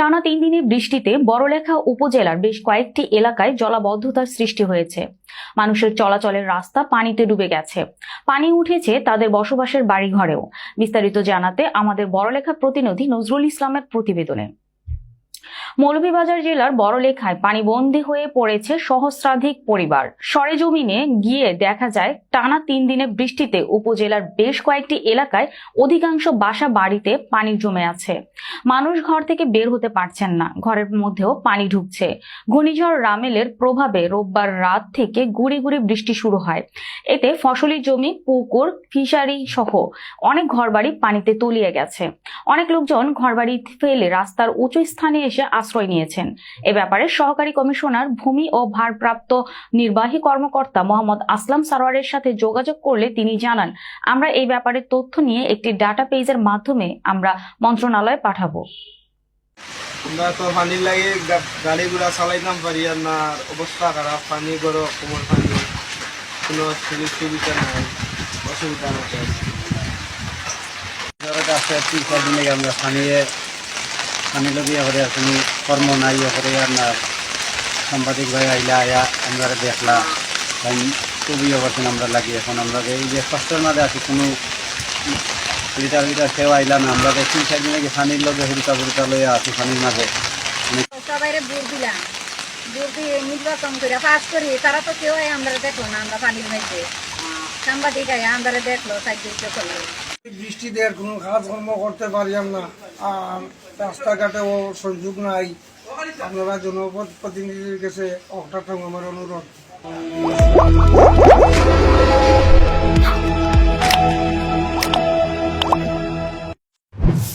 টানা 3 দিনের বৃষ্টিতে বড়লেখা উপজেলার বেশ কয়েকটি এলাকায় জলাবদ্ধতার সৃষ্টি হয়েছে। মানুষের চলাচলের রাস্তা পানিতে ডুবে গেছে, পানি উঠেছে তাদের বসবাসের বাড়িঘরেও। বিস্তারিত জানাতে আমাদের বড়লেখা প্রতিনিধি নজরুল ইসলামের প্রতিবেদনে। মৌলভীবাজার জেলার বড়লেখায় পানিবন্দী হয়ে পড়েছে সহস্রাধিক পরিবার। সরেজমিনে গিয়ে দেখা যায় টানা 3 দিনের বৃষ্টিতে উপজেলার বেশ কয়েকটি এলাকায় অধিকাংশ বাসা বাড়িতে পানি জমে আছে। মানুষ ঘর থেকে বের হতে পারছেন না, ঘরের মধ্যেও পানি ঢুকছে। ঘূর্ণিঝড় রামেলের প্রভাবে রোববার রাত থেকে গুড়ি গুড়ি বৃষ্টি শুরু হয়। এতে ফসলি জমি, পুকুর, ফিশারি সহ অনেক ঘরবাড়ি পানিতে তলিয়ে গেছে। অনেক লোকজন ঘরবাড়ি ফেলে রাস্তার উঁচু স্থানে এসে আশ্রয় নিয়েছেন। এ ব্যাপারে সহকারী কমিশনার ভূমি ও ভারপ্রাপ্ত নির্বাহী কর্মকর্তা মোহাম্মদ আসলাম সারোয়ারের সাথে যোগাযোগ করলে তিনি জানান, আমরা এই ব্যাপারে তথ্য নিয়ে একটি ডাটা পেজের মাধ্যমে আমরা মন্ত্রণালয়ে পাঠাবো। আমরা তো পানির লাগে গাড়ি ঘোড়া চালাইতাম পারি আর না, অবস্থা খারাপ, পানি গরম, কোমর পানি, কোনো সুযোগ সুবিধা নাই, অসুবিধা আছে। আমরা পানি লগিয়া করে আর কোনো কর্ম নাই করে আর না, সাংবাদিক ভাই আইলা আয়া আমরা দেখলা খুবই অবস্থা আমরা লাগি। এখন আমরা এই যে কষ্টের মাঝে আছি, কোনো লিটার সেও আইলা না। আমরা 3-4 দিন আগে পানির লগে হুড়কা লইয়া আছি পানির মাঝে। সবাই বুট দিলাম, বুট দিয়ে নির্বাচন করে পাস করি, তারা তো কেউ আমরা দেখলো না। আমরা পানির মধ্যে সাংবাদিক আমরা দেখলো, সাহায্য করলো। বৃষ্টিতে আর কোনো কাজকর্ম করতে পারিলাম না, আর রাস্তাঘাটেও সুযোগ নাই। আপনারা জনপ্রতিনিধির কাছে একটা আমার অনুরোধ।